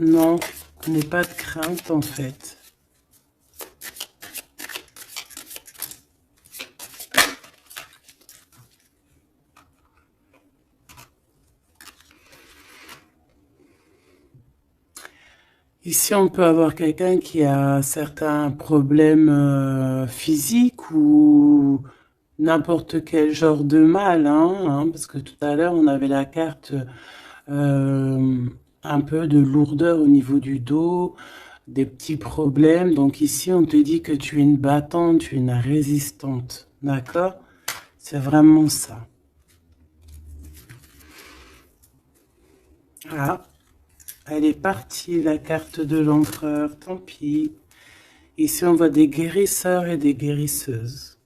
Non, n'aie pas de crainte en fait. Ici, on peut avoir quelqu'un qui a certains problèmes physiques ou n'importe quel genre de mal, parce que tout à l'heure, on avait la carte euh, un peu de lourdeur au niveau du dos, des petits problèmes. Donc ici, on te dit que tu es une battante, tu es une résistante, d'accord? C'est vraiment ça. Ah, elle est partie, la carte de l'empereur, tant pis. Ici, on voit des guérisseurs et des guérisseuses.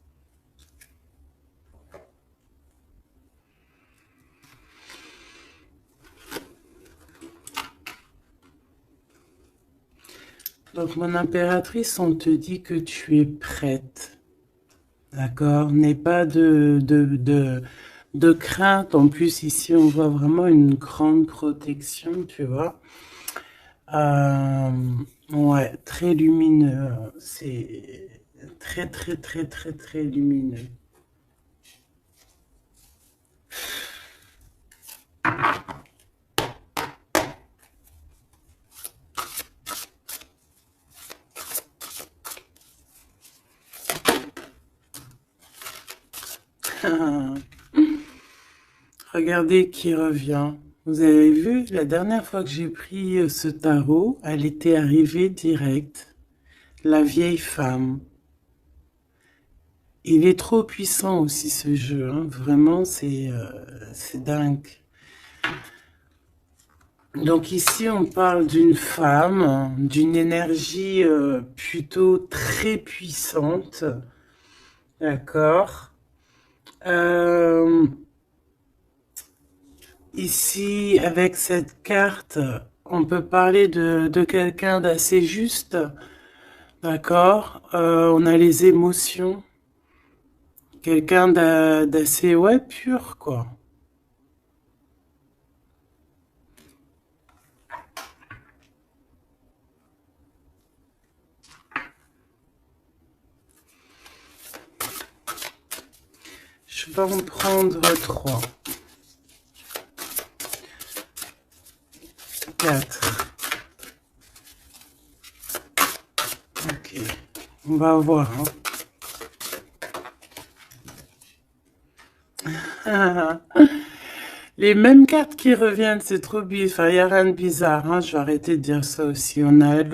Donc, mon impératrice, on te dit que tu es prête. D'accord? N'aie pas de crainte. En plus, ici, on voit vraiment une grande protection, tu vois. Euh, ouais, très lumineux. C'est très, très, très, très, très lumineux. Regardez qui revient. Vous avez vu, la dernière fois que j'ai pris ce tarot, elle était arrivée direct. La vieille femme. Il est trop puissant aussi ce jeu, hein. Vraiment, c'est dingue. Donc ici, on parle d'une femme, d'une énergie plutôt très puissante. D'accord. Euh, Ici, avec cette carte, on peut parler de quelqu'un d'assez juste. D'accord. On a les émotions. Quelqu'un d'assez, ouais, pur, quoi. Je vais en prendre 3, 4. Ok. On va voir, hein. Les mêmes cartes qui reviennent, c'est trop bizarre. Enfin, il n'y a rien de bizarre, hein. Je vais arrêter de dire ça aussi. On a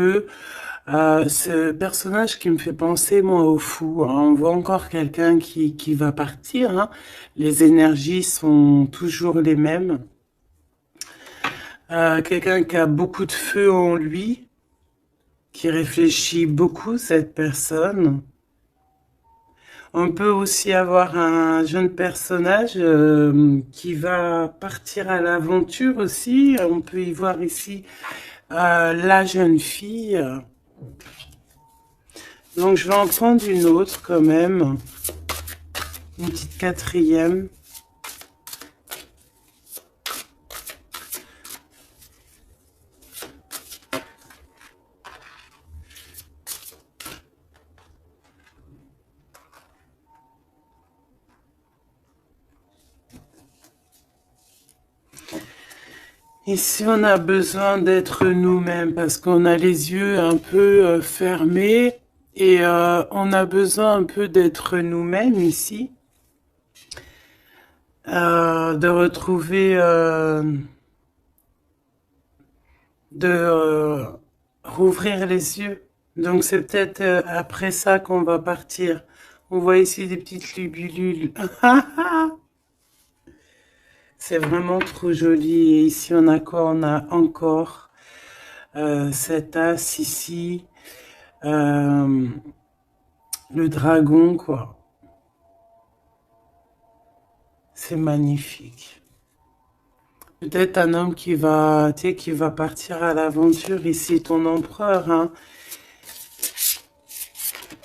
ce personnage qui me fait penser, moi, au fou, hein. On voit encore quelqu'un qui va partir, hein. Les énergies sont toujours les mêmes. Quelqu'un qui a beaucoup de feu en lui, qui réfléchit beaucoup, cette personne. On peut aussi avoir un jeune personnage qui va partir à l'aventure aussi. On peut y voir ici la jeune fille. Donc je vais en prendre une autre quand même. Une petite quatrième. Ici, on a besoin d'être nous-mêmes parce qu'on a les yeux un peu fermés et on a besoin un peu d'être nous-mêmes ici, de retrouver, de rouvrir les yeux. Donc c'est peut-être après ça qu'on va partir. On voit ici des petites libellules. C'est vraiment trop joli. Et ici, on a quoi? On a encore cet as ici. Euh, le dragon, quoi. C'est magnifique. Peut-être un homme qui va, tu sais, qui va partir à l'aventure ici, ton empereur, hein.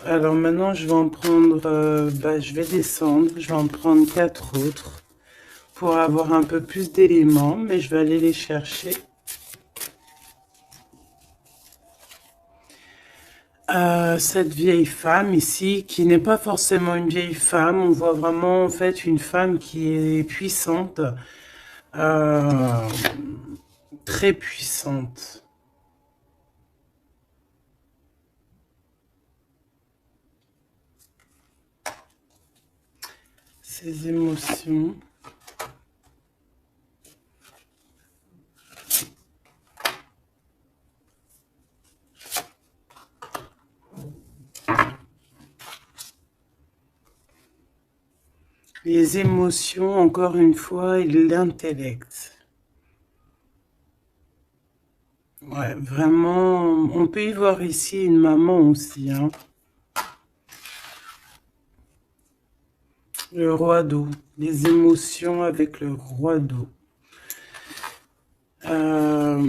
Alors maintenant, je vais en prendre, je vais descendre, je vais en prendre 4 autres pour avoir un peu plus d'éléments, mais je vais aller les chercher. Cette vieille femme ici, qui n'est pas forcément une vieille femme, on voit vraiment en fait une femme qui est puissante, euh, très puissante. Ses émotions. Les émotions, encore une fois, et l'intellect. Ouais, vraiment, on peut y voir ici une maman aussi, hein. Le roi d'eau. Les émotions avec le roi d'eau. Euh,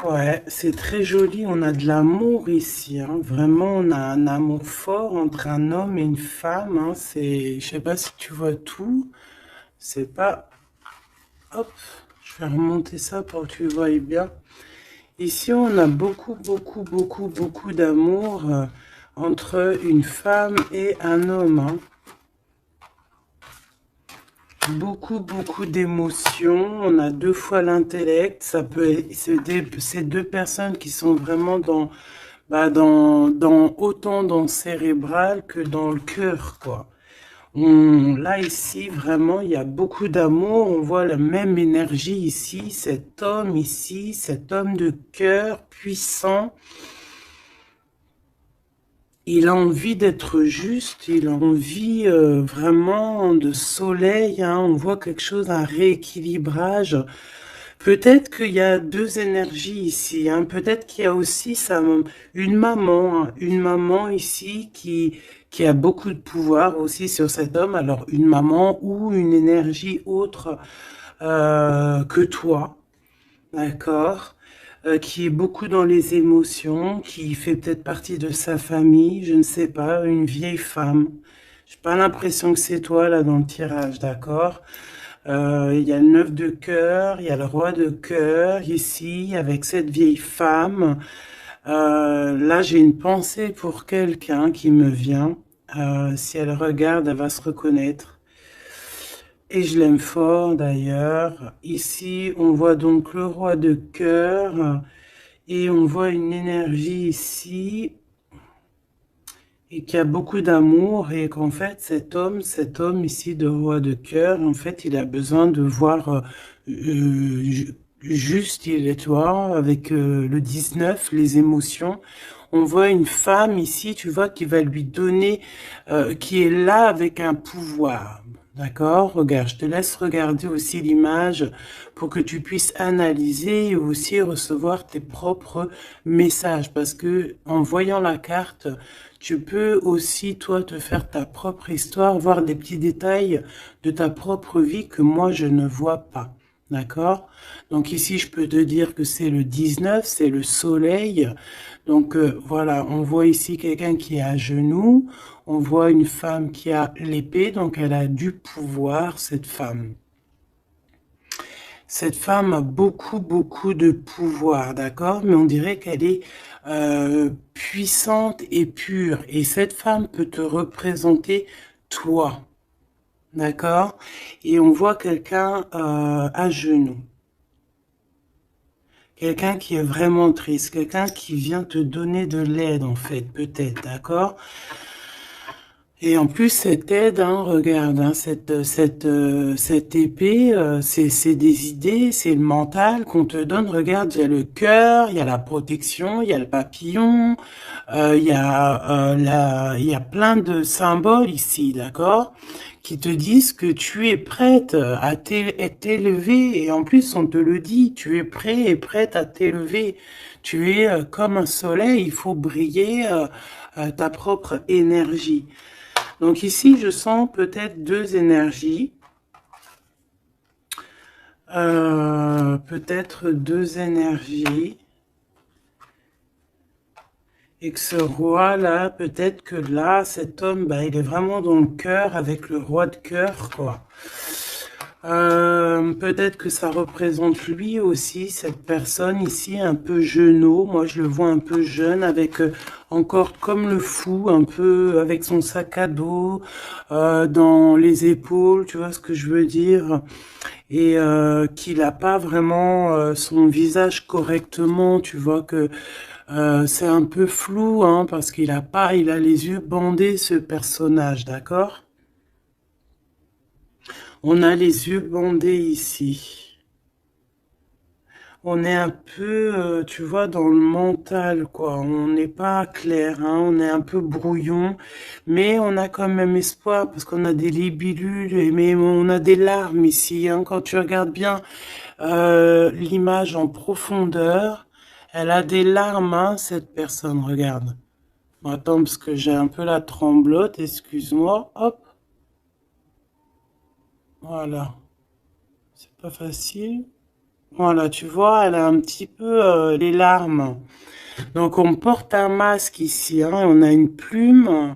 ouais, c'est très joli. On a de l'amour ici, hein. Vraiment, on a un amour fort entre un homme et une femme, hein. C'est, je sais pas si tu vois tout. C'est pas... Hop, je vais remonter ça pour que tu voyes bien. Ici, on a beaucoup, beaucoup, beaucoup, beaucoup d'amour entre une femme et un homme, hein. Beaucoup, beaucoup d'émotions. On a deux fois l'intellect. Ça peut être, c'est deux personnes qui sont vraiment dans, bah, autant dans le cérébral que dans le cœur, quoi. Là, ici, vraiment, il y a beaucoup d'amour. On voit la même énergie ici. Cet homme de cœur puissant. Il a envie d'être juste, il a envie vraiment de soleil, hein. On voit quelque chose, un rééquilibrage. Peut-être qu'il y a deux énergies ici, hein. Peut-être qu'il y a aussi une maman, hein. Une maman ici qui a beaucoup de pouvoir aussi sur cet homme. Alors une maman ou une énergie autre que toi. D'accord. Qui est beaucoup dans les émotions, qui fait peut-être partie de sa famille, je ne sais pas, une vieille femme. J'ai pas l'impression que c'est toi là dans le tirage, d'accord? Il y a le 9 de cœur, il y a le roi de cœur ici avec cette vieille femme. Là, j'ai une pensée pour quelqu'un qui me vient. Si elle regarde, elle va se reconnaître. Et je l'aime fort d'ailleurs. Ici, on voit donc le roi de cœur et on voit une énergie ici et qui a beaucoup d'amour et qu'en fait cet homme ici de roi de cœur, en fait, il a besoin de voir juste, il est toi, avec le 19, les émotions. On voit une femme ici, tu vois, qui va lui donner, qui est là avec un pouvoir. D'accord? Regarde, je te laisse regarder aussi l'image pour que tu puisses analyser et aussi recevoir tes propres messages. Parce que en voyant la carte, tu peux aussi, toi, te faire ta propre histoire, voir des petits détails de ta propre vie que moi, je ne vois pas. D'accord? Donc ici, je peux te dire que c'est le 19, c'est le soleil. Donc voilà, on voit ici quelqu'un qui est à genoux. On voit une femme qui a l'épée, donc elle a du pouvoir, cette femme. Cette femme a beaucoup, beaucoup de pouvoir, d'accord? Mais on dirait qu'elle est puissante et pure. Et cette femme peut te représenter toi, d'accord? Et on voit quelqu'un à genoux. Quelqu'un qui est vraiment triste, quelqu'un qui vient te donner de l'aide, en fait, peut-être, d'accord? Et en plus, cette aide, hein, regarde, hein, cette épée, c'est des idées, c'est le mental qu'on te donne. Regarde, il y a le cœur, il y a la protection, il y a le papillon, il y a plein de symboles ici, d'accord, qui te disent que tu es prête à t'élever. Et en plus, on te le dit, tu es prêt et prête à t'élever. Tu es comme un soleil, il faut briller ta propre énergie. Donc ici, je sens peut-être deux énergies. Peut-être deux énergies. Et que ce roi-là, peut-être que là, cet homme, bah, il est vraiment dans le cœur avec le roi de cœur, quoi. Peut-être que ça représente lui aussi, cette personne ici, un peu jeunot. Moi, je le vois un peu jeune, avec encore comme le fou, un peu avec son sac à dos dans les épaules, tu vois ce que je veux dire? Et qu'il n'a pas vraiment son visage correctement, tu vois que c'est un peu flou, hein, parce il a les yeux bandés, ce personnage, d'accord? On a les yeux bandés ici. On est un peu, tu vois, dans le mental, quoi. On n'est pas clair, hein. On est un peu brouillon, mais on a quand même espoir parce qu'on a des libellules, mais on a des larmes ici, hein. Quand tu regardes bien l'image en profondeur, elle a des larmes, hein, cette personne. Regarde. Bon, attends, parce que j'ai un peu la tremblote. Excuse-moi. Hop, voilà. C'est pas facile. Voilà, tu vois, elle a un petit peu les larmes. Donc on porte un masque ici, hein, on a une plume,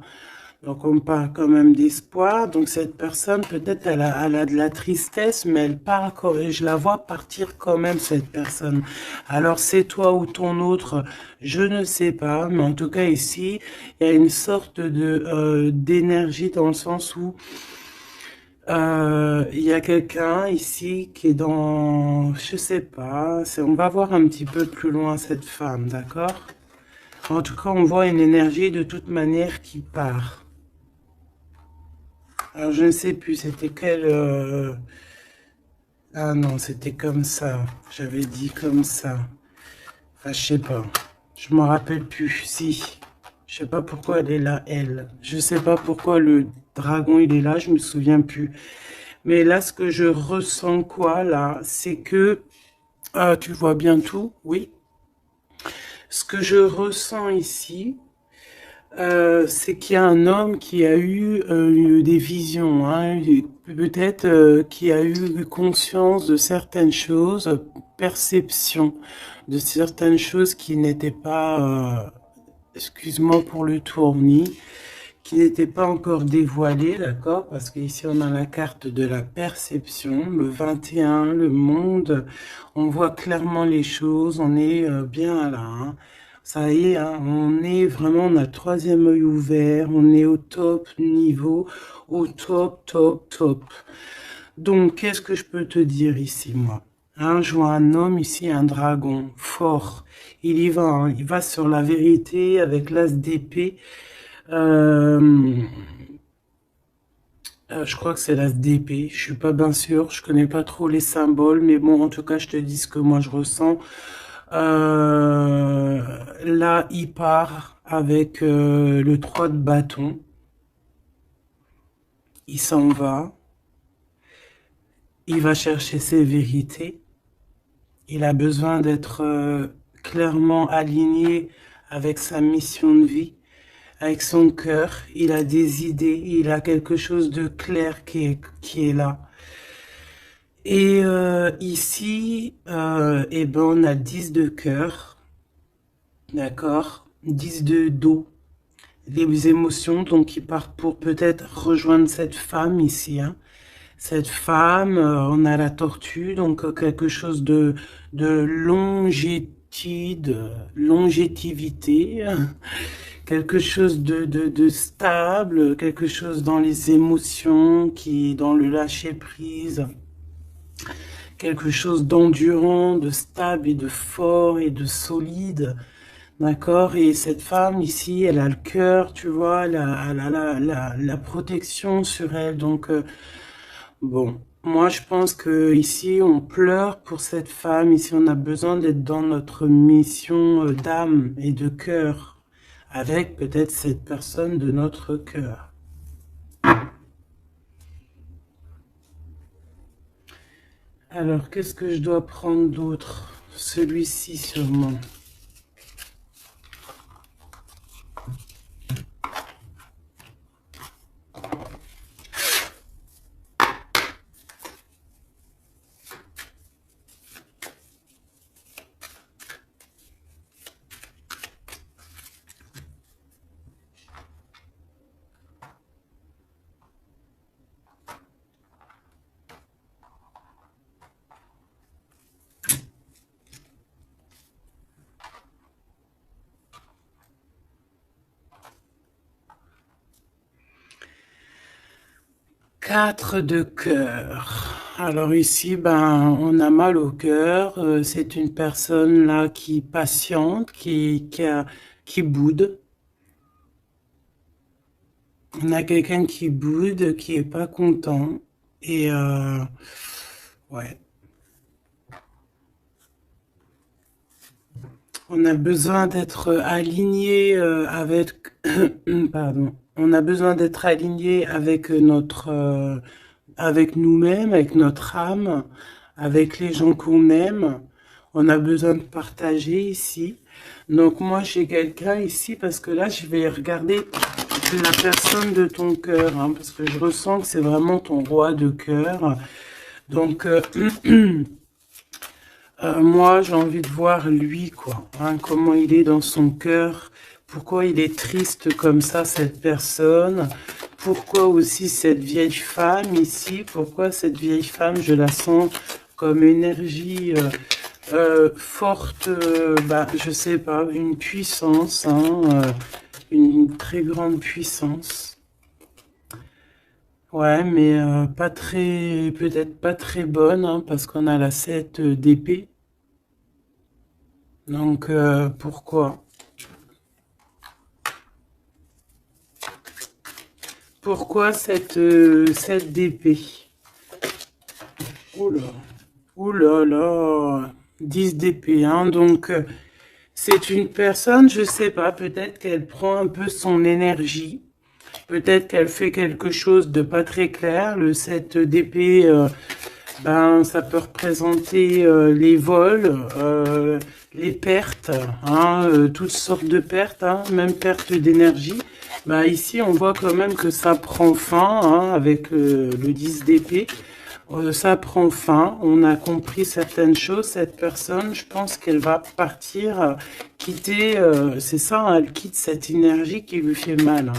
donc on parle quand même d'espoir. Donc cette personne, peut-être elle a de la tristesse, mais elle part, et je la vois partir quand même, cette personne. Alors c'est toi ou ton autre, je ne sais pas, mais en tout cas ici, il y a une sorte de d'énergie dans le sens où il y a quelqu'un ici qui est dans, je sais pas, on va voir un petit peu plus loin cette femme, d'accord? En tout cas, on voit une énergie de toute manière qui part. Alors, je ne sais plus, c'était quelle... Ah non, c'était comme ça. J'avais dit comme ça. Enfin, je sais pas. Je m'en rappelle plus. Si. Je sais pas pourquoi elle est là, elle. Je sais pas pourquoi le dragon, il est là, je me souviens plus. Mais là, ce que je ressens, quoi, là, c'est que... Ah, tu vois bien tout? Oui. Ce que je ressens ici, c'est qu'il y a un homme qui a eu des visions, hein, peut-être qui a eu conscience de certaines choses, perception de certaines choses qui n'étaient pas, excuse-moi pour le tournis, qui n'étaient pas encore dévoilées, d'accord? Parce qu'ici on a la carte de la perception, le 21, le monde, on voit clairement les choses, on est bien là, hein. Ça y est, hein, on est vraiment, on a le troisième œil ouvert, on est au top niveau, au top, top, top. Donc, qu'est-ce que je peux te dire ici, moi? Hein, je vois un homme ici, un dragon, fort. Il y va, hein, il va sur la vérité avec l'as d'épée. Euh, je crois que c'est l'as d'épée. Je suis pas bien sûr. Je connais pas trop les symboles, mais bon, en tout cas, je te dis ce que moi je ressens. Là, il part avec le 3 de bâton. Il s'en va. Il va chercher ses vérités. Il a besoin d'être clairement aligné avec sa mission de vie, avec son cœur. Il a des idées. Il a quelque chose de clair qui est là. Et ici, eh ben, on a 10 de cœur, d'accord? 10 de dos, les émotions, donc il part pour peut-être rejoindre cette femme ici, hein. Cette femme, on a la tortue, donc quelque chose de longévité, quelque chose de stable, quelque chose dans les émotions, dans le lâcher prise, quelque chose d'endurant, de stable et de fort et de solide. D'accord? Et cette femme ici, elle a le cœur, tu vois, elle a la protection sur elle. Donc, bon, moi je pense que ici, on pleure pour cette femme. Ici, on a besoin d'être dans notre mission d'âme et de cœur, avec peut-être cette personne de notre cœur. Alors, qu'est-ce que je dois prendre d'autre? Celui-ci sûrement. 4 de cœur. Alors ici, ben, on a mal au cœur. C'est une personne là qui patiente, qui boude. On a quelqu'un qui boude, qui est pas content. Et ouais, on a besoin d'être aligné avec, pardon, on a besoin d'être aligné avec avec nous-mêmes, avec notre âme, avec les gens qu'on aime. On a besoin de partager ici. Donc moi j'ai quelqu'un ici parce que là je vais regarder la personne de ton cœur, hein, parce que je ressens que c'est vraiment ton roi de cœur. Donc moi j'ai envie de voir lui quoi, hein, comment il est dans son cœur, pourquoi il est triste comme ça cette personne, pourquoi aussi cette vieille femme ici, pourquoi cette vieille femme je la sens comme énergie forte, bah, je sais pas, une puissance, hein, une très grande puissance. Ouais, mais pas très, peut-être pas très bonne, hein, parce qu'on a la 7 d'épée. Donc pourquoi? Pourquoi cette d'épée? Oula, oula là, 10 d'épée, hein, donc c'est une personne, je sais pas, peut-être qu'elle prend un peu son énergie. Peut-être qu'elle fait quelque chose de pas très clair. Le 7 d'épée, ben, ça peut représenter les vols, les pertes, hein, toutes sortes de pertes, hein, même perte d'énergie. Ben, ici, on voit quand même que ça prend fin, hein, avec le 10 d'épée. Ça prend fin, on a compris certaines choses. Cette personne, je pense qu'elle va partir, quitter, c'est ça, hein, elle quitte cette énergie qui lui fait mal, hein.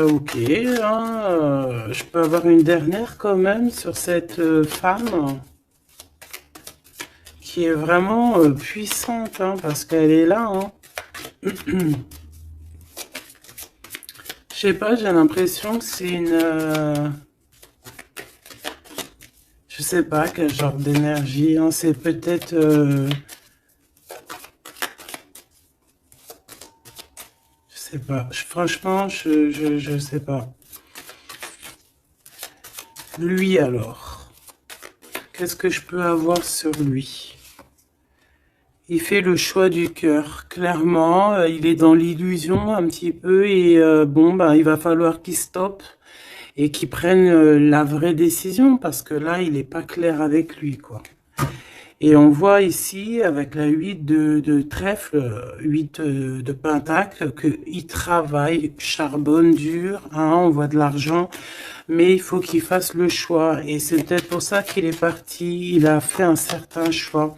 Ok, hein, je peux avoir une dernière quand même sur cette femme qui est vraiment puissante, hein, parce qu'elle est là, hein. Je sais pas, j'ai l'impression que c'est une... je sais pas quel genre d'énergie, hein, c'est peut-être... je sais pas, franchement, je sais pas. Lui alors, qu'est-ce que je peux avoir sur lui? Il fait le choix du cœur, clairement. Il est dans l'illusion un petit peu et bon, ben, il va falloir qu'il stoppe et qu'il prenne la vraie décision parce que là, il n'est pas clair avec lui, quoi. Et on voit ici, avec la 8 de trèfle, 8 de pentacle, qu'il travaille, charbonne dur, hein, on voit de l'argent, mais il faut qu'il fasse le choix. Et c'est peut-être pour ça qu'il est parti, il a fait un certain choix.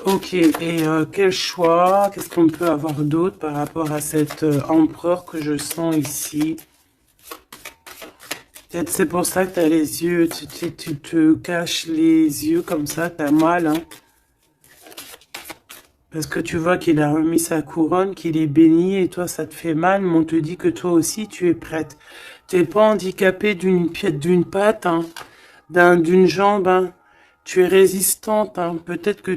Ok, et quel choix? Qu'est-ce qu'on peut avoir d'autre par rapport à cet empereur que je sens ici? Peut-être c'est pour ça que tu as les yeux, tu te caches les yeux comme ça, t'as mal, hein? Parce que tu vois qu'il a remis sa couronne, qu'il est béni, et toi ça te fait mal, mais on te dit que toi aussi tu es prête. T'es pas handicapé d'une pièce, d'une patte, hein, d'une jambe, hein. Tu es résistante, hein. Peut-être que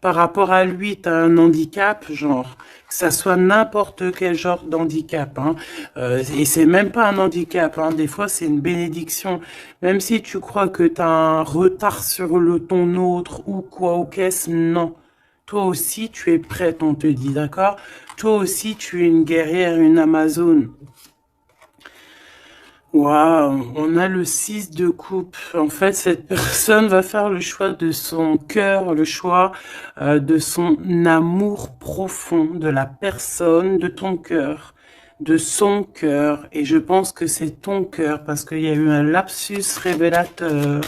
par rapport à lui, tu as un handicap, genre, que ça soit n'importe quel genre d'handicap, hein. Et c'est même pas un handicap, hein. Des fois, c'est une bénédiction. Même si tu crois que tu as un retard sur ton autre ou quoi, ou qu'est-ce, non. Toi aussi, tu es prête, on te dit, d'accord? Toi aussi, tu es une guerrière, une Amazone. Waouh, on a le 6 de coupe. En fait, cette personne va faire le choix de son cœur, le choix de son amour profond, de la personne, de ton cœur, de son cœur. Et je pense que c'est ton cœur parce qu'il y a eu un lapsus révélateur.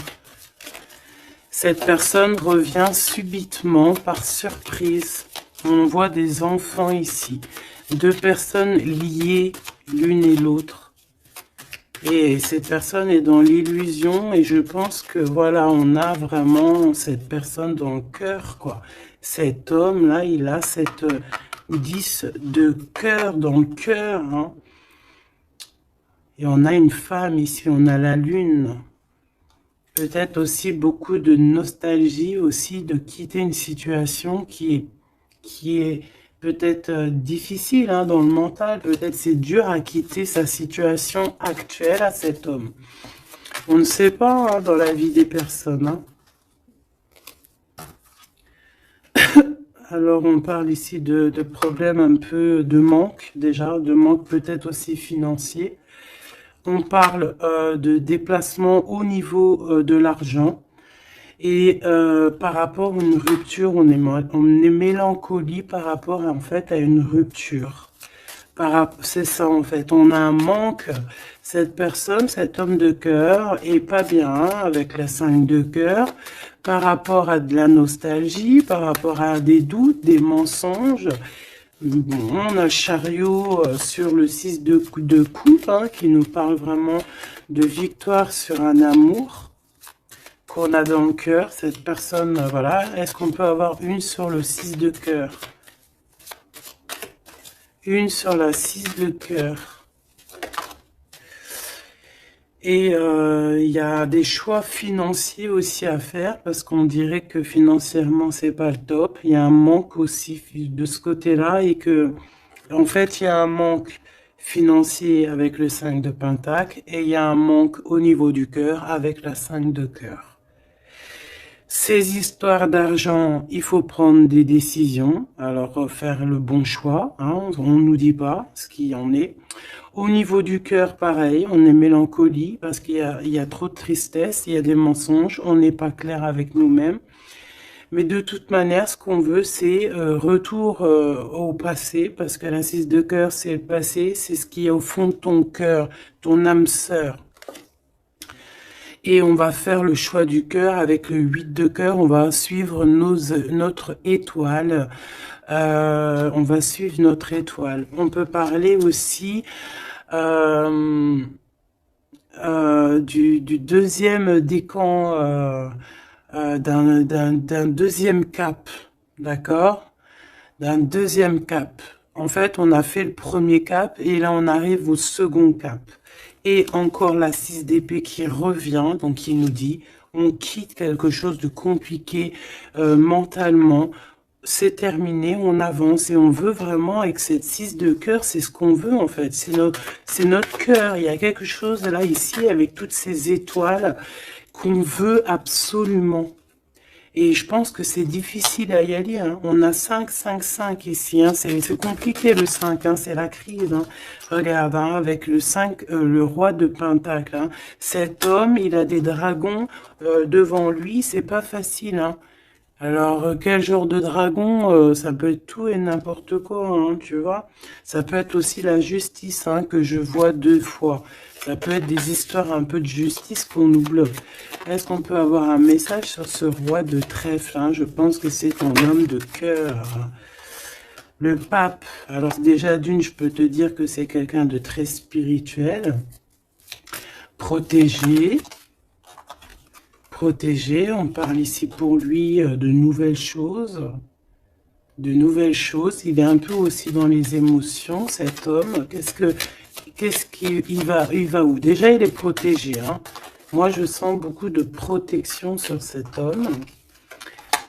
Cette personne revient subitement par surprise. On voit des enfants ici. Deux personnes liées l'une et l'autre. Et cette personne est dans l'illusion et je pense que voilà, on a vraiment cette personne dans le cœur, quoi. Cet homme-là, il a cette 10 de cœur dans le cœur, hein. Et on a une femme ici, on a la lune. Peut-être aussi beaucoup de nostalgie aussi de quitter une situation qui est peut-être difficile hein, dans le mental. Peut-être c'est dur à quitter sa situation actuelle à cet homme. On ne sait pas hein, dans la vie des personnes. Hein. Alors on parle ici de problèmes un peu de manque déjà, de manque peut-être aussi financier. On parle de déplacement au niveau de l'argent. Et par rapport à une rupture, on est mélancolie par rapport en fait à une rupture. C'est ça en fait, on a un manque. Cette personne, cet homme de cœur est pas bien avec la 5 de cœur par rapport à de la nostalgie, par rapport à des doutes, des mensonges. Bon, on a le chariot sur le 6 de coupe hein, qui nous parle vraiment de victoire sur un amour qu'on a dans le cœur. Cette personne, voilà, est-ce qu'on peut avoir une sur le 6 de cœur? Une sur la 6 de cœur. Et il y a des choix financiers aussi à faire parce qu'on dirait que financièrement c'est pas le top. Il y a un manque aussi de ce côté-là et que en fait il y a un manque financier avec le 5 de pentacle et il y a un manque au niveau du cœur avec la 5 de cœur. Ces histoires d'argent, il faut prendre des décisions, alors faire le bon choix, hein, on ne nous dit pas ce qu'il en est. Au niveau du cœur, pareil, on est mélancolie parce il y a trop de tristesse, il y a des mensonges, on n'est pas clair avec nous-mêmes. Mais de toute manière, ce qu'on veut, c'est retour au passé, parce que la 6 de cœur, c'est le passé, c'est ce qui est au fond de ton cœur, ton âme sœur. Et on va faire le choix du cœur avec le 8 de cœur. On va suivre notre étoile. On va suivre notre étoile. On peut parler aussi du deuxième décan, d'un deuxième cap. D'accord? D'un deuxième cap. En fait, on a fait le premier cap et là, on arrive au second cap. Et encore la 6 d'épée qui revient, donc qui nous dit, on quitte quelque chose de compliqué mentalement, c'est terminé, on avance et on veut vraiment, avec cette 6 de cœur, c'est ce qu'on veut en fait, c'est notre cœur, il y a quelque chose là, ici, avec toutes ces étoiles qu'on veut absolument. Et je pense que c'est difficile à y aller. Hein. On a 5, 5, 5 ici. Hein. C'est compliqué le 5. Hein. C'est la crise. Hein. Regarde, hein, avec le 5, le roi de Pentacle. Hein. Cet homme, il a des dragons devant lui. C'est pas facile. Hein. Alors, quel genre de dragon? Ça peut être tout et n'importe quoi, hein, tu vois. Ça peut être aussi la justice hein, que je vois 2 fois. Ça peut être des histoires un peu de justice qu'on nous bloque. Est-ce qu'on peut avoir un message sur ce roi de trèfle hein? Je pense que c'est ton homme de cœur. Le pape. Alors déjà d'une, je peux te dire que c'est quelqu'un de très spirituel. Protégé. Protégé. On parle ici pour lui de nouvelles choses. De nouvelles choses. Il est un peu aussi dans les émotions, cet homme. Il va où? Déjà, il est protégé. Hein. Moi, je sens beaucoup de protection sur cet homme.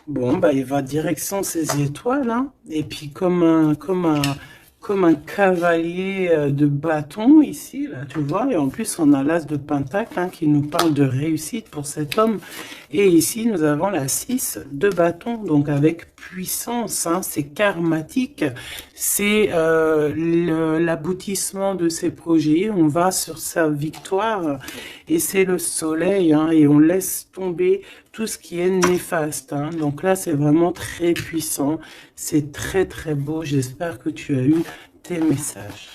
Bon, bah, il va direction ses étoiles. Hein. Et puis, comme un cavalier de bâton ici, là, tu vois. Et en plus, on a l'as de pentacle hein, qui nous parle de réussite pour cet homme. Et ici, nous avons la 6 de bâton, donc avec puissance. Hein, c'est karmatique. C'est l'aboutissement de ses projets. On va sur sa victoire. Et c'est le soleil. Hein, et on laisse tomber tout ce qui est néfaste. Hein. Donc là, c'est vraiment très puissant. C'est très, très beau. J'espère que tu as eu tes messages.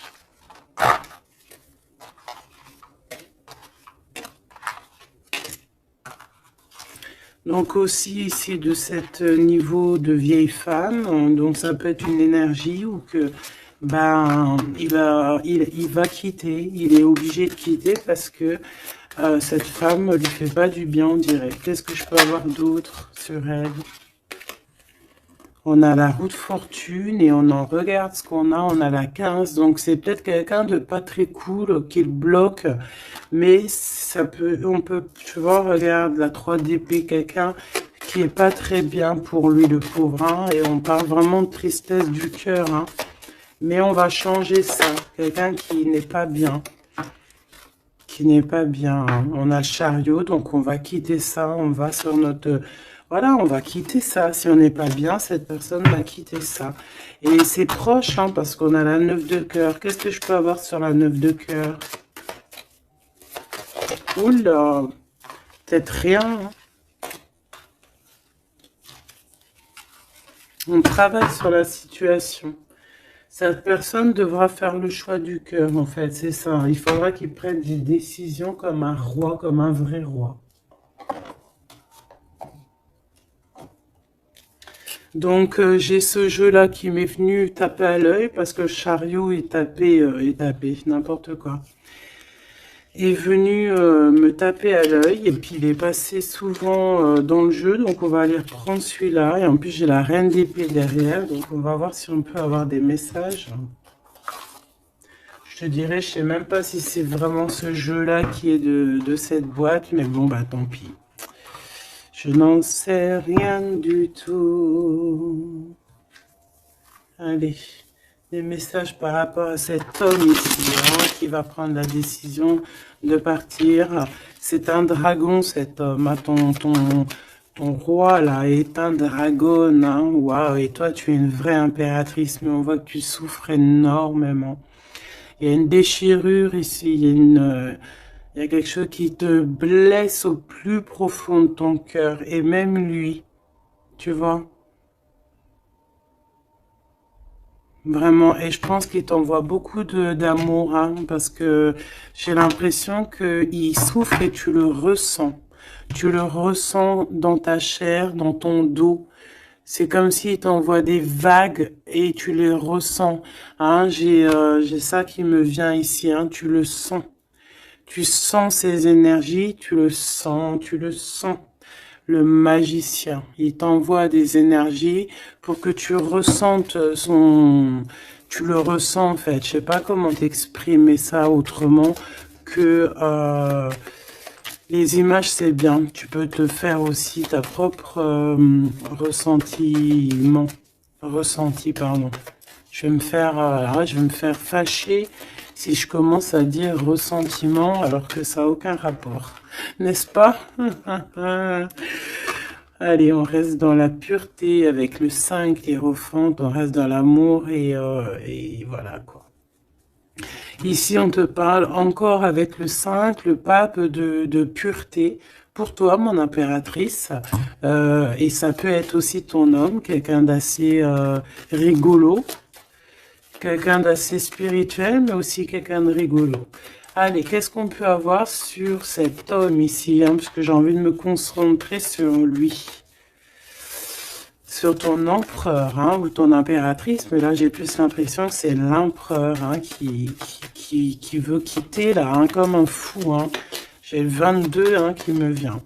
Donc aussi ici de cet niveau de vieille femme, donc ça peut être une énergie ou que ben il va quitter, il est obligé de quitter parce que cette femme ne lui fait pas du bien, on dirait. Qu'est-ce que je peux avoir d'autre sur elle? On a la roue de fortune et on en regarde ce qu'on a. On a la 15. Donc c'est peut-être quelqu'un de pas très cool qui le bloque. Mais ça peut, on peut, tu vois, regarde la 3 d'épée, quelqu'un qui est pas très bien pour lui, le pauvre. Hein, et on parle vraiment de tristesse du cœur. Hein. Mais on va changer ça. Quelqu'un qui n'est pas bien. Qui n'est pas bien. Hein. On a le chariot, donc on va quitter ça. On va sur notre... Voilà, on va quitter ça. Si on n'est pas bien, cette personne va quitter ça. Et c'est proche, hein, parce qu'on a la 9 de cœur. Qu'est-ce que je peux avoir sur la 9 de cœur? Oula, peut-être rien. Hein. On travaille sur la situation. Cette personne devra faire le choix du cœur, en fait, c'est ça. Il faudra qu'il prenne des décisions comme un roi, comme un vrai roi. Donc, j'ai ce jeu-là qui m'est venu taper à l'œil parce que le chariot est tapé, n'importe quoi. Est venu me taper à l'œil et puis il est passé souvent dans le jeu, donc on va aller reprendre celui-là. Et en plus, j'ai la reine d'épée derrière, donc on va voir si on peut avoir des messages. Je te dirais, je sais même pas si c'est vraiment ce jeu-là qui est de cette boîte, mais bon, bah tant pis. Je n'en sais rien du tout. Allez, des messages par rapport à cet homme ici, hein, qui va prendre la décision de partir. C'est un dragon, cet homme. Ah, ton roi, là, est un dragon. Hein. Waouh, et toi, tu es une vraie impératrice, mais on voit que tu souffres énormément. Il y a une déchirure ici, il y a quelque chose qui te blesse au plus profond de ton cœur, et même lui, tu vois, vraiment. Et je pense qu'il t'envoie beaucoup d'amour, hein, parce que j'ai l'impression qu'il souffre et tu le ressens. Tu le ressens dans ta chair, dans ton dos. C'est comme s'il t'envoie des vagues et tu les ressens. Hein, j'ai ça qui me vient ici, hein, tu le sens. Tu sens ses énergies, tu le sens, tu le sens. Le magicien, il t'envoie des énergies pour que tu ressentes son... Tu le ressens en fait. Je sais pas comment t'exprimer ça autrement que les images, c'est bien. Tu peux te faire aussi ta propre ressenti, pardon. Je vais me faire fâcher si je commence à dire ressentiment alors que ça n'a aucun rapport. N'est-ce pas? Allez, on reste dans la pureté avec le 5, l'hiérophante, on reste dans l'amour et voilà quoi. Ici, on te parle encore avec le 5, le pape de pureté. Pour toi, mon impératrice, et ça peut être aussi ton homme, quelqu'un d'assez rigolo, quelqu'un d'assez spirituel, mais aussi quelqu'un de rigolo. Allez, qu'est-ce qu'on peut avoir sur cet homme ici, hein, parce que j'ai envie de me concentrer sur lui. Sur ton empereur, hein, ou ton impératrice, mais là j'ai plus l'impression que c'est l'empereur, hein, qui veut quitter là, hein, comme un fou. Hein. J'ai le 22 hein, qui me vient.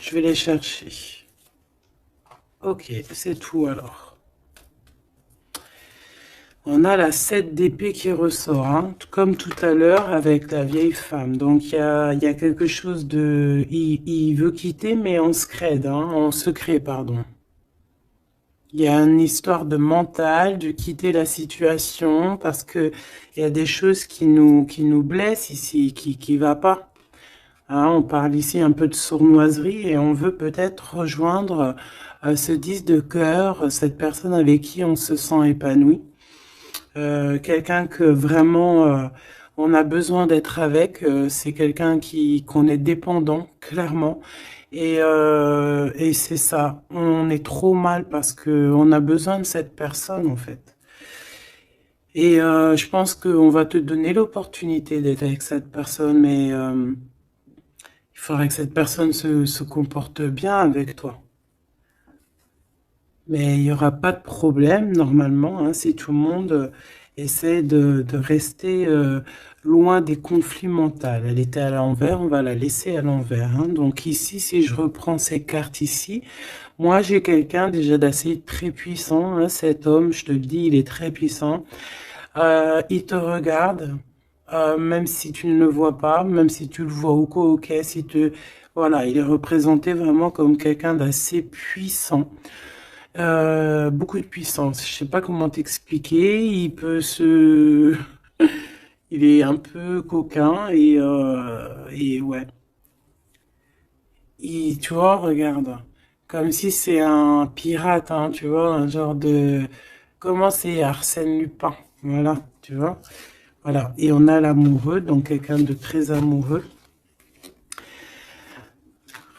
Je vais les chercher. Ok, c'est tout alors. On a la 7 d'épée qui ressort, hein, comme tout à l'heure avec la vieille femme. Donc il y a quelque chose de... Il veut quitter, mais en secret, hein, en secret, pardon. Il y a une histoire de mental, de quitter la situation, parce que il y a des choses qui nous blessent ici, qui va pas. Hein, on parle ici un peu de sournoiserie et on veut peut-être rejoindre ce 10 de cœur, cette personne avec qui on se sent épanoui. Quelqu'un que vraiment on a besoin d'être avec, c'est quelqu'un qu'on est dépendant, clairement. Et c'est ça, on est trop mal parce que on a besoin de cette personne en fait. Et je pense qu'on va te donner l'opportunité d'être avec cette personne, mais il faudrait que cette personne se comporte bien avec toi. Mais il n'y aura pas de problème normalement, hein, si tout le monde Essaie de rester loin des conflits mentaux. Elle était à l'envers, on va la laisser à l'envers, hein. Donc ici, si je reprends ces cartes ici, moi j'ai quelqu'un déjà d'assez très puissant, hein. Cet homme, je te le dis, il est très puissant. Il te regarde, même si tu ne le vois pas, même si tu le vois au co, ok, si tu... Voilà, il est représenté vraiment comme quelqu'un d'assez puissant. Beaucoup de puissance. Je sais pas comment t'expliquer. Il peut se... Il est un peu coquin et ouais. Tu vois, regarde. Comme si c'est un pirate, hein, tu vois, un genre de... Comment c'est Arsène Lupin? Voilà, tu vois. Voilà. Et on a l'amoureux, donc quelqu'un de très amoureux.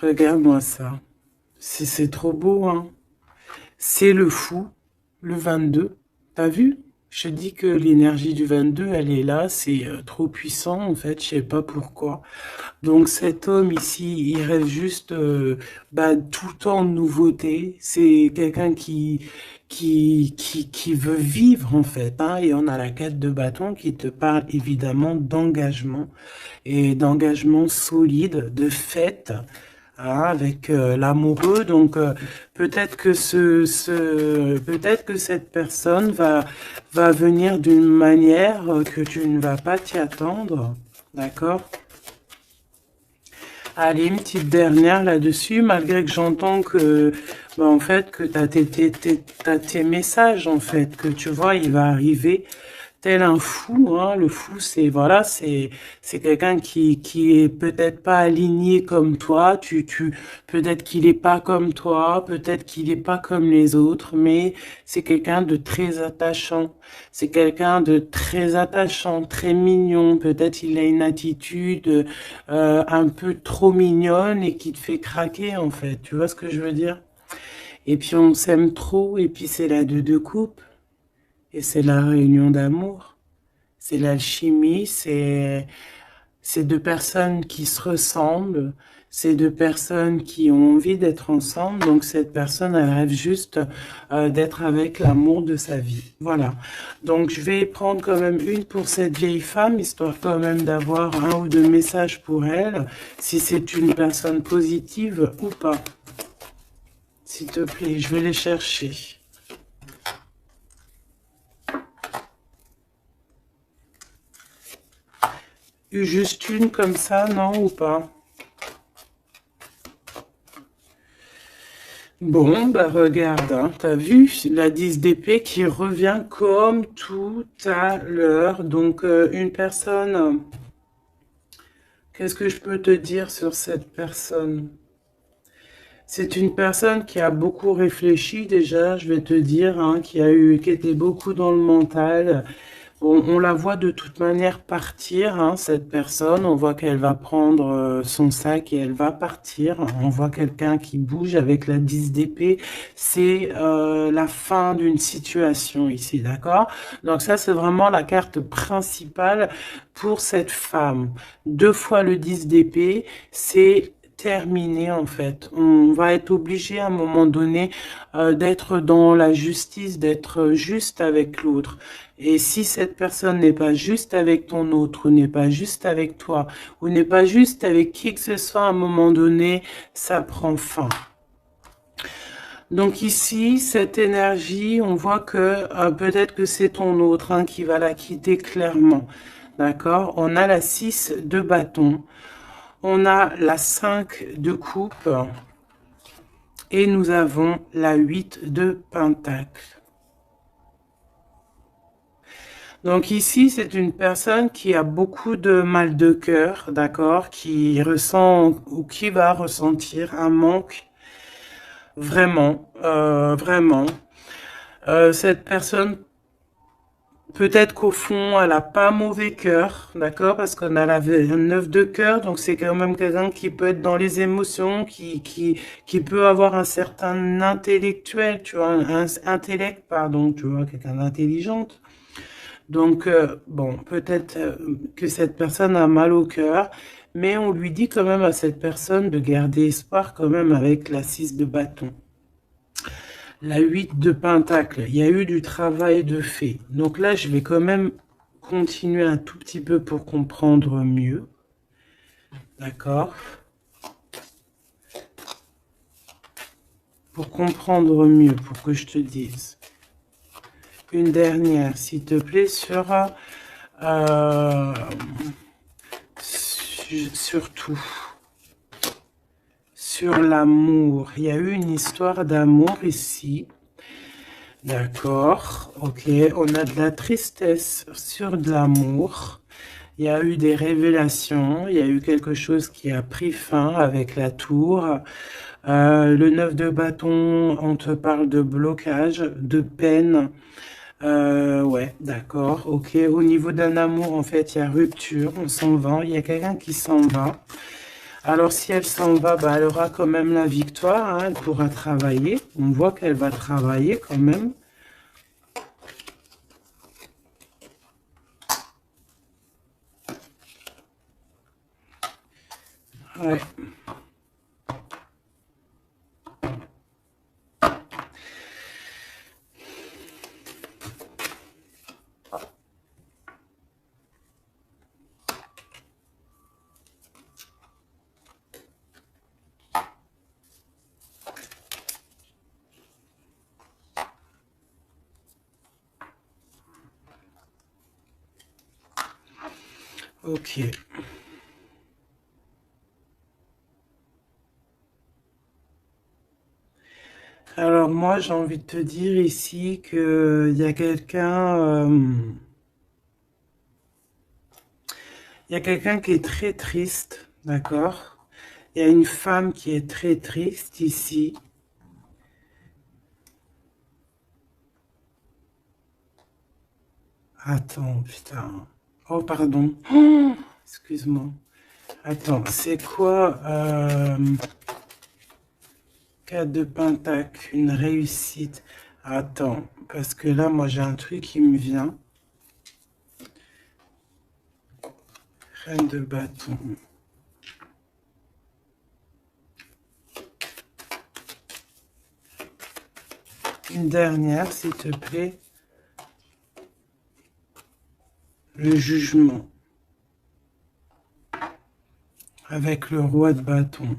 Regarde-moi ça. C'est trop beau, hein. C'est le fou, le 22. T'as vu? Je te dis que l'énergie du 22, elle est là, c'est trop puissant en fait, je sais pas pourquoi. Donc cet homme ici, il rêve juste bah, tout le temps de nouveauté. C'est quelqu'un qui veut vivre en fait, hein. Et on a la 4 de bâton qui te parle évidemment d'engagement et d'engagement solide, de fête, hein, avec l'amoureux. Donc peut-être que peut-être que cette personne va venir d'une manière que tu ne vas pas t'y attendre, d'accord? Allez, une petite dernière là-dessus, malgré que j'entends que, bah, en fait, que t'as tes messages, en fait, que tu vois, il va arriver tel un fou, hein. Le fou, c'est, voilà, c'est quelqu'un qui est peut-être pas aligné comme toi, peut-être qu'il est pas comme toi, peut-être qu'il est pas comme les autres, mais c'est quelqu'un de très attachant. C'est quelqu'un de très attachant, très mignon. Peut-être il a une attitude un peu trop mignonne et qui te fait craquer en fait. Tu vois ce que je veux dire? Et puis on s'aime trop et puis c'est la deux de coupe et c'est la réunion d'amour. C'est l'alchimie, c'est deux personnes qui se ressemblent, c'est deux personnes qui ont envie d'être ensemble. Donc cette personne, elle rêve juste d'être avec l'amour de sa vie. Voilà. Donc je vais prendre quand même une pour cette vieille femme, histoire quand même d'avoir un ou deux messages pour elle, si c'est une personne positive ou pas. S'il te plaît, je vais les chercher. Juste une comme ça, non ou pas? Bon, bah regarde, hein, t'as vu la 10 d'épée qui revient comme tout à l'heure. Donc une personne, qu'est-ce que je peux te dire sur cette personne? C'est une personne qui a beaucoup réfléchi déjà, je vais te dire, hein, qui était beaucoup dans le mental. On la voit de toute manière partir, hein, cette personne. On voit qu'elle va prendre son sac et elle va partir. On voit quelqu'un qui bouge avec la 10 d'épée. C'est la fin d'une situation ici, d'accord? Donc ça, c'est vraiment la carte principale pour cette femme. Deux fois le 10 d'épée, c'est terminé en fait. On va être obligé à un moment donné d'être dans la justice, d'être juste avec l'autre. Et si cette personne n'est pas juste avec ton autre, ou n'est pas juste avec toi, ou n'est pas juste avec qui que ce soit à un moment donné, ça prend fin. Donc ici, cette énergie, on voit que peut-être que c'est ton autre, hein, qui va la quitter clairement. D'accord? On a la 6 de bâton. On a la 5 de coupe. Et nous avons la 8 de pentacle. Donc ici, c'est une personne qui a beaucoup de mal de cœur, d'accord, qui ressent ou qui va ressentir un manque vraiment, vraiment. Cette personne, peut-être qu'au fond, elle a pas mauvais cœur, d'accord, parce qu'on a la 9 de cœur, donc c'est quand même quelqu'un qui peut être dans les émotions, qui peut avoir un certain intellectuel, tu vois, un intellect, pardon, tu vois, quelqu'un d'intelligente. Donc, bon, peut-être que cette personne a mal au cœur, mais on lui dit quand même à cette personne de garder espoir quand même avec la 6 de bâton. La 8 de Pentacle, il y a eu du travail de fait. Donc là, je vais quand même continuer un tout petit peu pour comprendre mieux. D'accord? Pour comprendre mieux, pour que je te dise. Une dernière, s'il te plaît, euh, surtout sur l'amour. Il y a eu une histoire d'amour ici. D'accord, ok. On a de la tristesse sur de l'amour. Il y a eu des révélations. Il y a eu quelque chose qui a pris fin avec la tour. Le 9 de bâton, on te parle de blocage, de peine. Ouais, d'accord, ok. Au niveau d'un amour, en fait, il y a rupture, on s'en va. Il y a quelqu'un qui s'en va. Alors, si elle s'en va, bah, elle aura quand même la victoire, hein, elle pourra travailler. On voit qu'elle va travailler quand même. Ouais. Ok. Alors moi, j'ai envie de te dire ici que il y a quelqu'un qui est très triste, d'accord? Il y a une femme qui est très triste ici. Attends, putain. Oh, pardon. Oh, excuse-moi. Attends, c'est quoi 4 de Pentacle, une réussite. Attends, parce que là, moi, j'ai un truc qui me vient. Reine de bâton. Une dernière, s'il te plaît. Le jugement. Avec le roi de bâton.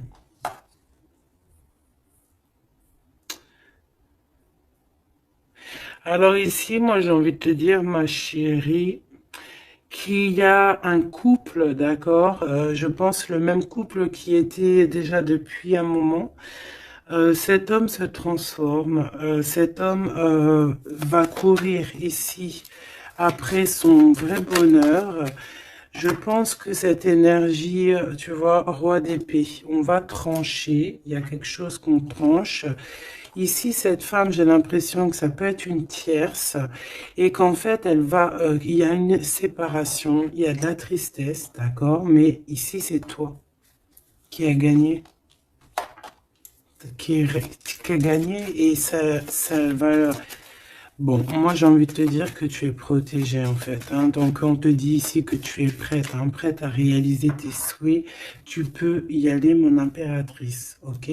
Alors ici, moi, j'ai envie de te dire, ma chérie, qu'il y a un couple, d'accord, je pense le même couple qui était déjà depuis un moment. Cet homme se transforme, cet homme va courir ici après son vrai bonheur. Je pense que cette énergie, tu vois, roi d'épée, on va trancher, il y a quelque chose qu'on tranche. Ici, cette femme, j'ai l'impression que ça peut être une tierce et qu'en fait, il y a une séparation, il y a de la tristesse, d'accord, mais ici, c'est toi qui as gagné, qui, qui a gagné et ça va. Bon, moi j'ai envie de te dire que tu es protégée en fait, hein. Donc on te dit ici que tu es prête, hein, prête à réaliser tes souhaits. Tu peux y aller, mon impératrice, ok?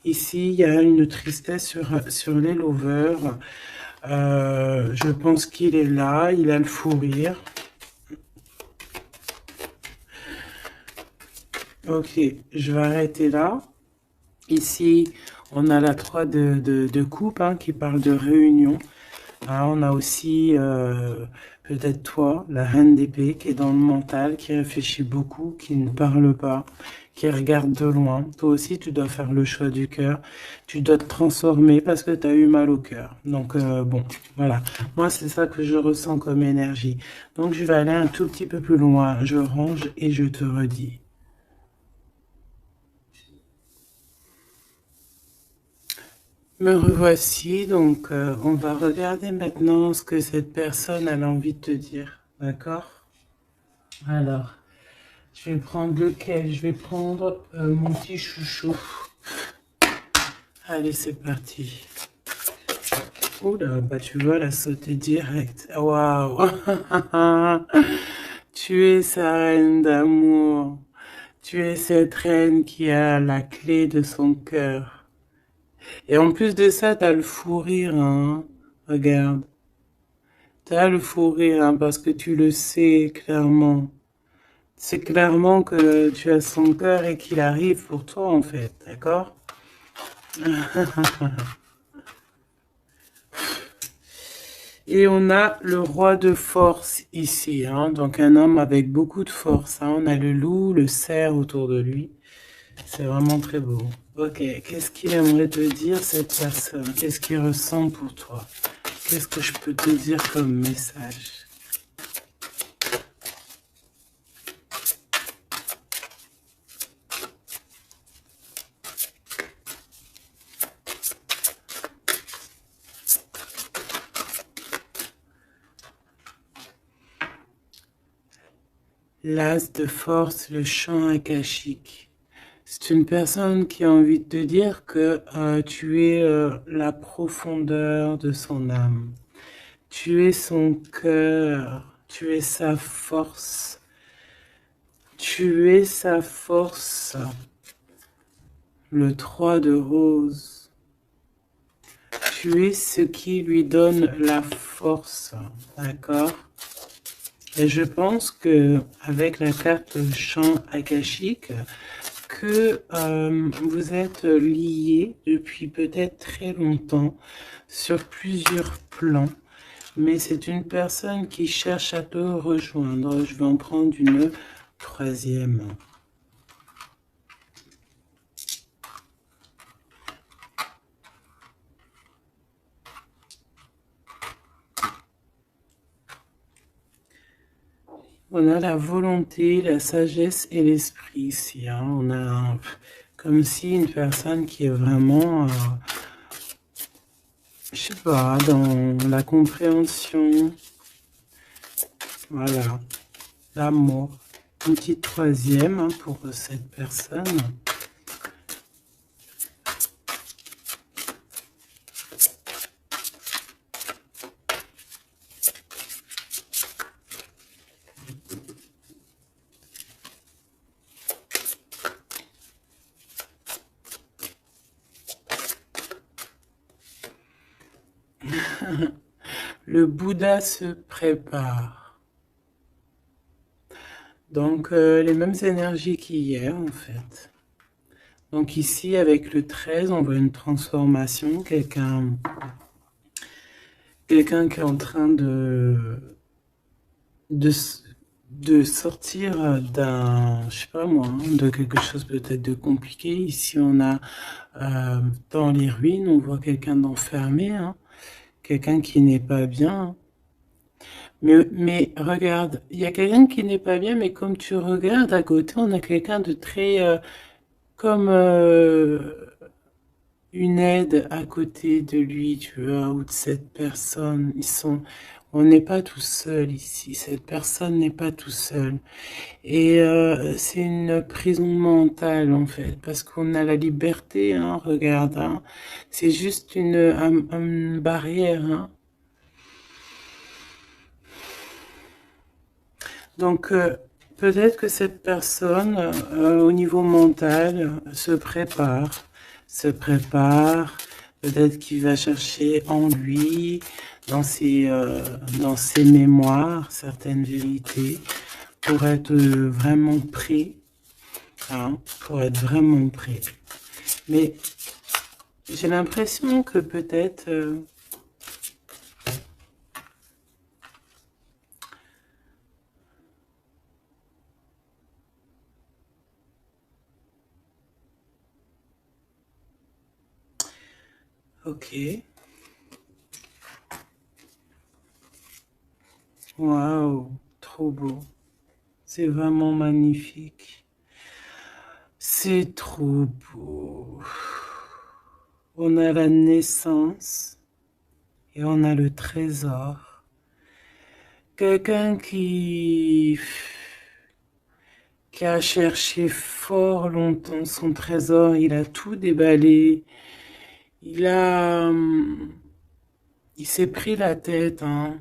Ici, il y a une tristesse sur les lovers. Je pense qu'il est là, il a le fou rire. Ok, je vais arrêter là. Ici, on a la 3 de coupe hein, qui parle de réunion. Ah, on a aussi peut-être toi, la reine d'épée, qui est dans le mental, qui réfléchit beaucoup, qui ne parle pas, qui regarde de loin. Toi aussi, tu dois faire le choix du cœur. Tu dois te transformer parce que tu as eu mal au cœur. Donc, bon, voilà. Moi, c'est ça que je ressens comme énergie. Donc, je vais aller un tout petit peu plus loin. Je range et je te redis. Me revoici, donc on va regarder maintenant ce que cette personne a envie de te dire. D'accord? Alors, je vais prendre lequel? Je vais prendre mon petit chouchou. Allez, c'est parti. Oula, bah tu vois, la sauter direct. Waouh! Tu es sa reine d'amour. Tu es cette reine qui a la clé de son cœur. Et en plus de ça, t'as le fou rire, hein. Regarde. T'as le fou rire, hein, parce que tu le sais clairement. C'est clairement que tu as son cœur et qu'il arrive pour toi, en fait. D'accord? Et on a le roi de force ici, hein, donc un homme avec beaucoup de force, hein. On a le loup, le cerf autour de lui. C'est vraiment très beau. Ok, qu'est-ce qu'il aimerait te dire cette personne? Qu'est-ce qu'il ressent pour toi? Qu'est-ce que je peux te dire comme message? L'as de force, le chant akashique. C'est une personne qui a envie de te dire que tu es la profondeur de son âme. Tu es son cœur. Tu es sa force. Tu es sa force. Le 3 de rose. Tu es ce qui lui donne la force. D'accord? Et je pense que avec la carte chant akashique, que vous êtes liés depuis peut-être très longtemps sur plusieurs plans, mais c'est une personne qui cherche à te rejoindre. Je vais en prendre une troisième. On a la volonté, la sagesse et l'esprit ici, hein. On a comme si une personne qui est vraiment, je sais pas, dans la compréhension, voilà, l'amour. Une petite troisième, hein, pour cette personne. Le Bouddha se prépare. Donc, les mêmes énergies qu'hier, en fait. Donc ici, avec le 13, on voit une transformation. Quelqu'un qui est en train de, de sortir d'un, je sais pas moi, hein, de quelque chose peut-être de compliqué. Ici, on a dans les ruines, on voit quelqu'un d'enfermé, hein, quelqu'un qui n'est pas bien. Mais regarde, il y a quelqu'un qui n'est pas bien, mais comme tu regardes à côté, on a quelqu'un de très comme une aide à côté de lui, tu vois, ou de cette personne. On n'est pas tout seul ici. Cette personne n'est pas tout seul. Et c'est une prison mentale en fait, parce qu'on a la liberté, hein, regarde, hein. C'est juste une barrière, hein. Donc, peut-être que cette personne, au niveau mental, se prépare, peut-être qu'il va chercher en lui, dans ses mémoires, certaines vérités, pour être vraiment prêt, hein, pour être vraiment prêt. Mais j'ai l'impression que peut-être... ok. Waouh, trop beau. C'est vraiment magnifique. C'est trop beau. On a la naissance et on a le trésor. Quelqu'un qui a cherché fort longtemps son trésor, il a tout déballé. Il a, il s'est pris la tête, hein.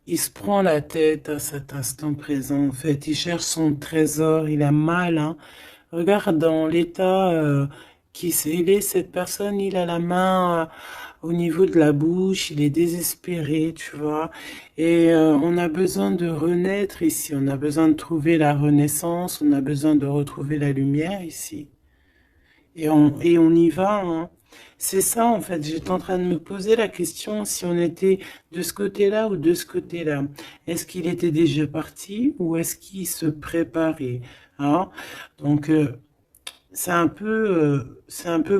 Il se prend la tête à cet instant présent. En fait, il cherche son trésor, il a mal, hein. Regarde dans l'état Cette personne, il a la main au niveau de la bouche, il est désespéré, tu vois. Et on a besoin de renaître ici, on a besoin de trouver la renaissance, on a besoin de retrouver la lumière ici. Et on y va, hein. C'est ça, en fait. J'étais en train de me poser la question si on était de ce côté-là ou de ce côté-là. Est-ce qu'il était déjà parti ou est-ce qu'il se préparait, hein? Donc, c'est un peu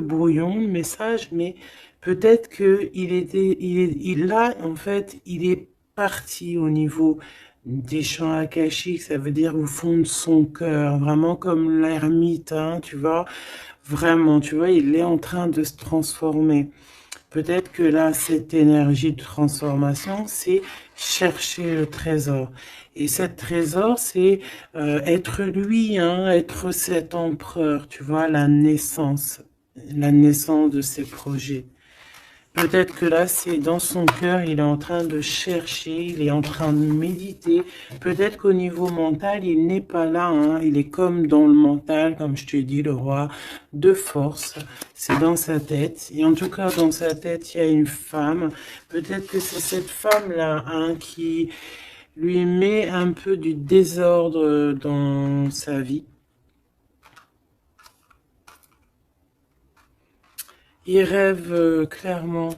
brouillon le message, mais peut-être que là, en fait, il est parti au niveau des champs akashiques, ça veut dire au fond de son cœur, vraiment comme l'ermite, hein, tu vois, vraiment, tu vois, il est en train de se transformer. Peut-être que là, cette énergie de transformation, c'est chercher le trésor. Et cet trésor, c'est être lui, hein, être cet empereur, tu vois, la naissance de ses projets. Peut-être que là, c'est dans son cœur, il est en train de chercher, il est en train de méditer. Peut-être qu'au niveau mental, il n'est pas là, hein. Il est comme dans le mental, comme je te dis, le roi de force. C'est dans sa tête. Et en tout cas, dans sa tête, il y a une femme. Peut-être que c'est cette femme-là, hein, qui lui met un peu du désordre dans sa vie. Il rêve clairement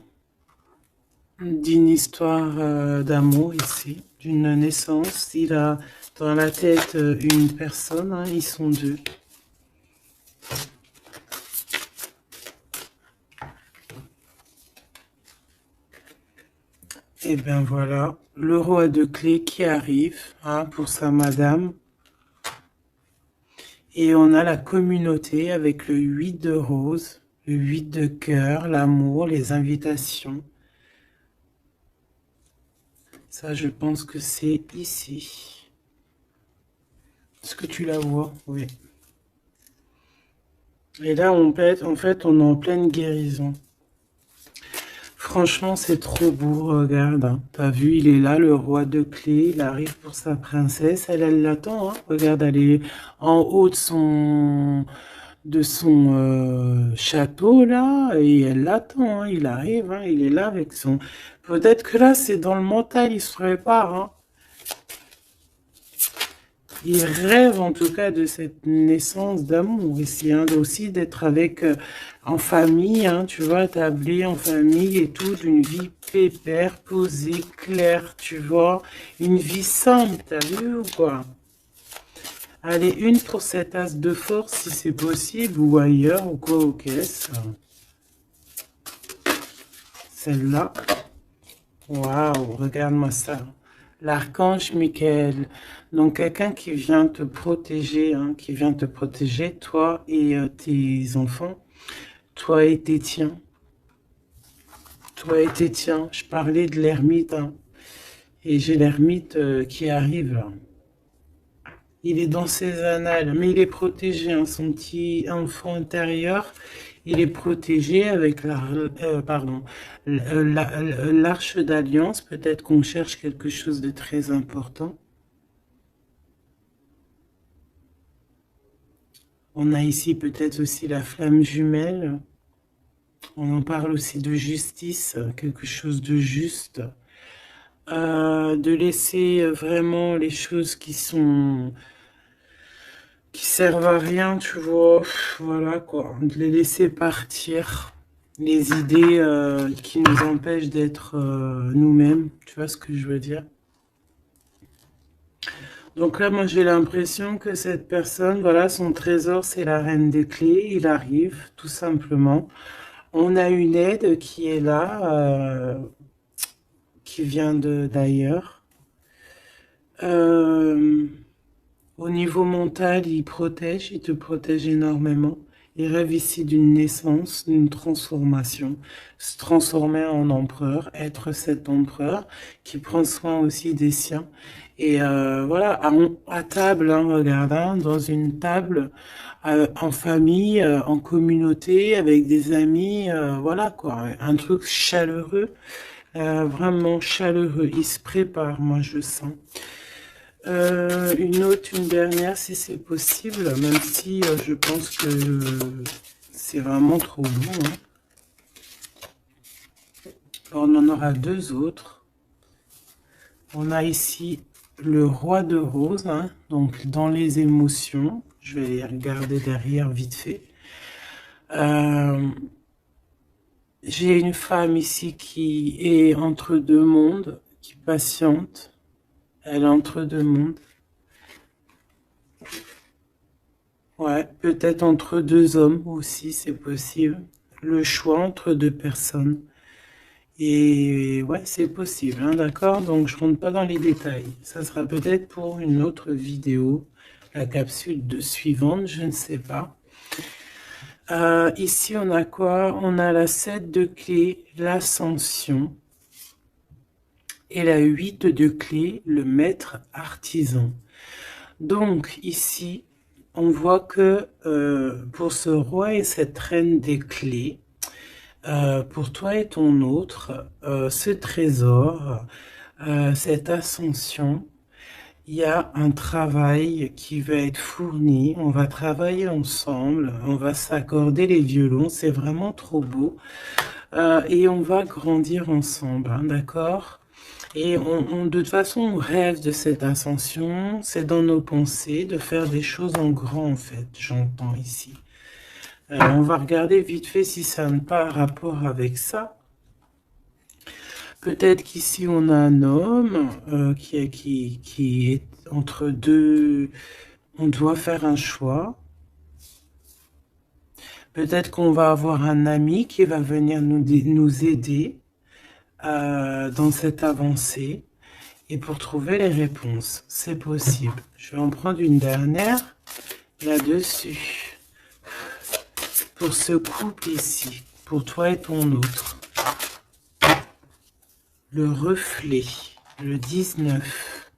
d'une histoire d'amour ici, d'une naissance. Il a dans la tête une personne, hein, ils sont deux. Et bien voilà, le roi de clés qui arrive, hein, pour sa madame. Et on a la communauté avec le 8 de rose, le 8 de cœur, l'amour, les invitations. Ça, je pense que c'est ici. Est-ce que tu la vois? Oui. Et là, en fait, on est en pleine guérison. Franchement, c'est trop beau, regarde, hein. T'as vu, il est là, le roi de clés, il arrive pour sa princesse, elle l'attend, hein. Regarde, elle est en haut de son château, là, et elle l'attend, hein. Il arrive, hein, il est là avec son... Peut-être que là, c'est dans le mental, il se prépare, hein. Il rêve en tout cas de cette naissance d'amour ici, hein, aussi d'être avec en famille, hein, tu vois, tablé en famille et tout, d'une vie pépère, posée, claire, tu vois, une vie simple, t'as vu ou quoi? Allez, une pour cette as de force si c'est possible, ou ailleurs, ou quoi, aux caisses. Celle-là. Waouh, regarde-moi ça. L'archange Michael. Donc, quelqu'un qui vient te protéger, hein, qui vient te protéger, toi et tes enfants, toi et tes tiens. Toi et tes tiens. Je parlais de l'ermite, hein, et j'ai l'ermite qui arrive, là. Il est dans ses annales, mais il est protégé, hein, son petit enfant intérieur. Il est protégé avec l'arche d'alliance. Peut-être qu'on cherche quelque chose de très important. On a ici peut-être aussi la flamme jumelle. On en parle aussi de justice, quelque chose de juste. De laisser vraiment les choses qui servent à rien, tu vois. Voilà quoi, de les laisser partir. Les idées qui nous empêchent d'être nous-mêmes, tu vois ce que je veux dire? Donc là, moi, j'ai l'impression que cette personne, voilà, son trésor, c'est la reine des clés. Il arrive, tout simplement. On a une aide qui est là, qui vient d'ailleurs. Au niveau mental, il te protège énormément. Il rêve ici d'une naissance, d'une transformation, se transformer en empereur, être cet empereur qui prend soin aussi des siens. Et voilà, à table, hein, regarde, hein, dans une table, en famille, en communauté, avec des amis, voilà quoi, un truc chaleureux, vraiment chaleureux. Il se prépare, moi je sens. Une dernière, si c'est possible, même si je pense que c'est vraiment trop beau, hein. On en aura deux autres. On a ici le roi de rose, hein, donc dans les émotions. Je vais les regarder derrière vite fait. J'ai une femme ici qui est entre deux mondes, qui patiente. Elle est entre deux mondes. Ouais, peut-être entre deux hommes aussi, c'est possible. Le choix entre deux personnes. Et ouais, c'est possible, hein, d'accord? Donc, je rentre pas dans les détails. Ça sera peut-être pour une autre vidéo, la capsule suivante, je ne sais pas. Ici, on a quoi? On a la 7 de clé, l'ascension. Et la 8 de clé, le maître artisan. Donc, ici, on voit que pour ce roi et cette reine des clés, pour toi et ton autre, ce trésor, cette ascension, il y a un travail qui va être fourni, on va travailler ensemble, on va s'accorder les violons, c'est vraiment trop beau, et on va grandir ensemble, hein, d'accord? Et de toute façon, on rêve de cette ascension, c'est dans nos pensées de faire des choses en grand, en fait, j'entends ici. On va regarder vite fait si ça n'a pas rapport avec ça. Peut-être qu'ici, on a un homme qui est entre deux... On doit faire un choix. Peut-être qu'on va avoir un ami qui va venir nous aider dans cette avancée. Et pour trouver les réponses, c'est possible. Je vais en prendre une dernière là-dessus. Pour ce couple ici, pour toi et ton autre. Le reflet, le 19.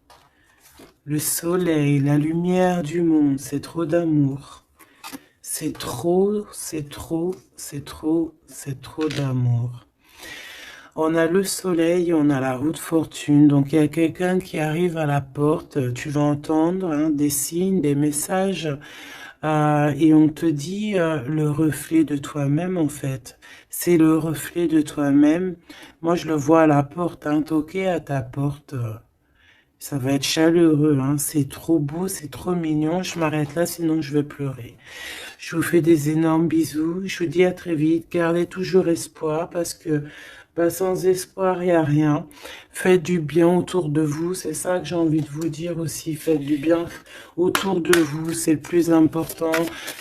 Le soleil, la lumière du monde, c'est trop d'amour. C'est trop, c'est trop, c'est trop, c'est trop d'amour. On a le soleil, on a la roue de fortune. Donc, il y a quelqu'un qui arrive à la porte. Tu vas entendre hein, des signes, des messages. Et on te dit le reflet de toi-même, en fait. C'est le reflet de toi-même. Moi, je le vois à la porte, hein, toquer à ta porte. Ça va être chaleureux, hein. C'est trop beau, c'est trop mignon. Je m'arrête là, sinon je vais pleurer. Je vous fais des énormes bisous. Je vous dis à très vite. Gardez toujours espoir parce que sans espoir, il n'y a rien. Faites du bien autour de vous. C'est ça que j'ai envie de vous dire aussi. Faites du bien autour de vous. C'est le plus important.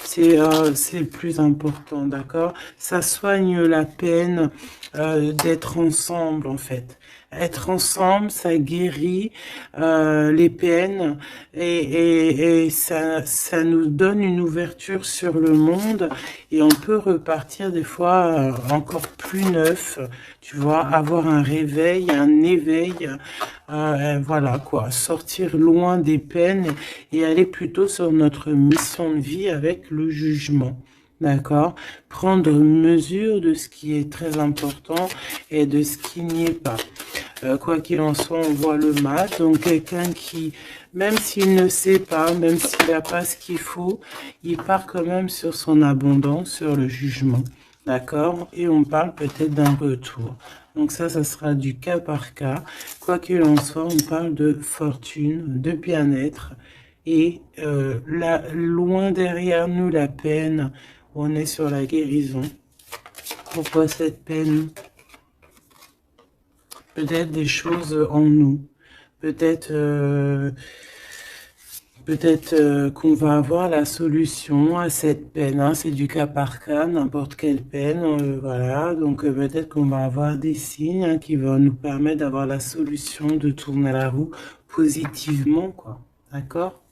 C'est le plus important, d'accord? Ça soigne la peine d'être ensemble, en fait. Être ensemble, ça guérit les peines et ça nous donne une ouverture sur le monde et on peut repartir des fois encore plus neuf, tu vois, avoir un réveil, un éveil, voilà quoi, sortir loin des peines et aller plutôt sur notre mission de vie avec le jugement. D'accord? Prendre mesure de ce qui est très important et de ce qui n'y est pas. Quoi qu'il en soit, on voit le mal. Donc, quelqu'un qui, même s'il ne sait pas, même s'il n'a pas ce qu'il faut, il part quand même sur son abondance, sur le jugement. D'accord? Et on parle peut-être d'un retour. Donc ça sera du cas par cas. Quoi qu'il en soit, on parle de fortune, de bien-être. Et loin derrière nous, la peine, on est sur la guérison. Pourquoi cette peine? Peut-être des choses en nous. Peut-être qu'on va avoir la solution à cette peine. Hein. C'est du cas par cas, n'importe quelle peine. Voilà. Donc peut-être qu'on va avoir des signes hein, qui vont nous permettre d'avoir la solution de tourner la roue positivement, quoi. D'accord?